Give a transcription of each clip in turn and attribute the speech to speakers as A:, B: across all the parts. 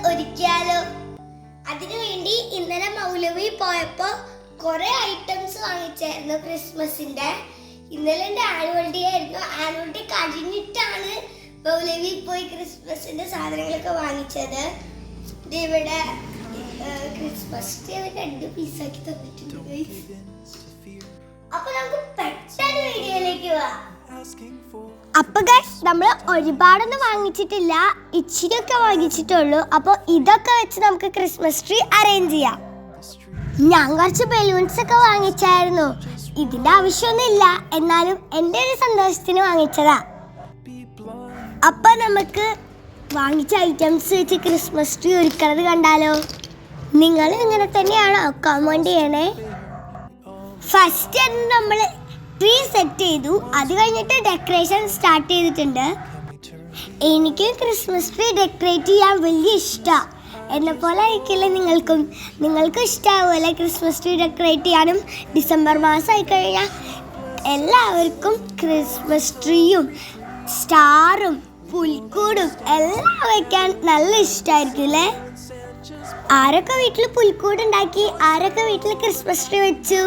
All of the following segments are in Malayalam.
A: ഒരുക്കിയാലോ? അതിനുവേണ്ടി ഇന്നലെ മൗലവി പോയപ്പോ കുറെ ഐറ്റംസ് വാങ്ങിച്ചായിരുന്നു ക്രിസ്മസിന്റെ. ഇന്നലെ എൻ്റെ ആനുവൽ ഡേ ആയിരുന്നു. ആനുവൽ ഡേ കഴിഞ്ഞിട്ടാണ് മൗലവി പോയി ക്രിസ്മസിന്റെ സാധനങ്ങളൊക്കെ വാങ്ങിച്ചത്. ഇവിടെ ക്രിസ്മസ് ട്രീ 2 പീസാക്കി തന്നിട്ടുണ്ട്. അപ്പൊ നമുക്ക് പെട്ടെന്ന് വീഡിയോയിലേക്ക് പോവാം. അപ്പൊ ഗൈസ്, നമ്മൾ ഒരുപാടൊന്നും വാങ്ങിച്ചിട്ടില്ല, ഇച്ചിരിയൊക്കെ വാങ്ങിച്ചിട്ടുള്ളൂ. അപ്പോൾ ഇതൊക്കെ വെച്ച് നമുക്ക് ക്രിസ്മസ് ട്രീ അറേഞ്ച് ചെയ്യാം. ഞാൻ കുറച്ച് ബലൂൺസ് ഒക്കെ വാങ്ങിച്ചായിരുന്നു. ഇതിന്റെ ആവശ്യമൊന്നുമില്ല, എന്നാലും എൻ്റെ ഒരു സന്തോഷത്തിന് വാങ്ങിച്ചതാ. അപ്പൊ നമുക്ക് വാങ്ങിച്ച ഐറ്റംസ് വെച്ച് ക്രിസ്മസ് ട്രീ ഒരുക്കുന്നത് കണ്ടാലോ? നിങ്ങൾ ഇങ്ങനെ തന്നെയാണോ? കമന്റ് ചെയ്യണേ. ഫസ്റ്റ് നമ്മൾ ട്രീ സെറ്റ് ചെയ്തു. അത് കഴിഞ്ഞിട്ട് ഡെക്കറേഷൻ സ്റ്റാർട്ട് ചെയ്തിട്ടുണ്ട്. എനിക്ക് ക്രിസ്മസ് ട്രീ ഡെക്കറേറ്റ് ചെയ്യാൻ വലിയ ഇഷ്ടമാണ്. എന്നെ പോലെ ആയിരിക്കില്ല നിങ്ങൾക്ക് ഇഷ്ടമാവുമല്ലേ ക്രിസ്മസ് ട്രീ ഡെക്കറേറ്റ് ചെയ്യാനും. ഡിസംബർ മാസം ആയിക്കഴിഞ്ഞാൽ എല്ലാവർക്കും ക്രിസ്മസ് ട്രീയും സ്റ്റാറും പുൽക്കൂടും എല്ലാം വയ്ക്കാൻ നല്ല ഇഷ്ടമായിരിക്കും അല്ലേ? ആരൊക്കെ വീട്ടിൽ പുൽക്കൂട് ഉണ്ടാക്കി, ആരൊക്കെ വീട്ടിൽ ക്രിസ്മസ് ട്രീ വെച്ചു,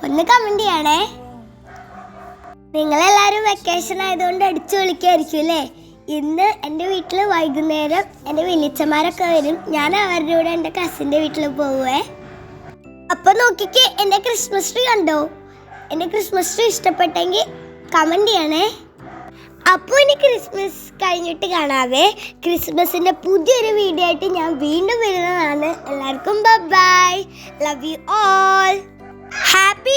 A: ഒന്ന് കമന്റ് ചെയ്യണേ. നിങ്ങളെല്ലാവരും വെക്കേഷൻ ആയതുകൊണ്ട് അടിച്ചു വിളിക്കായിരിക്കും അല്ലേ? ഇന്ന് എൻ്റെ വീട്ടിൽ വൈകുന്നേരം എൻ്റെ വലിയച്ഛന്മാരൊക്കെ വരും. ഞാൻ അവരുടെ കൂടെ എൻ്റെ കസിൻ്റെ വീട്ടിൽ പോവേ. അപ്പം നോക്കിക്കേ, എൻ്റെ ക്രിസ്മസ് ട്രീ കണ്ടോ? എൻ്റെ ക്രിസ്മസ് ട്രീ ഇഷ്ടപ്പെട്ടെങ്കിൽ കമന്റ് ചെയ്യണേ. അപ്പോൾ ഇനി ക്രിസ്മസ് കഴിഞ്ഞിട്ട് കാണാവേ. ക്രിസ്മസിൻ്റെ പുതിയൊരു വീഡിയോ ആയിട്ട് ഞാൻ വീണ്ടും വരുന്നതാണ്. എല്ലാവർക്കും bye, love you all, happy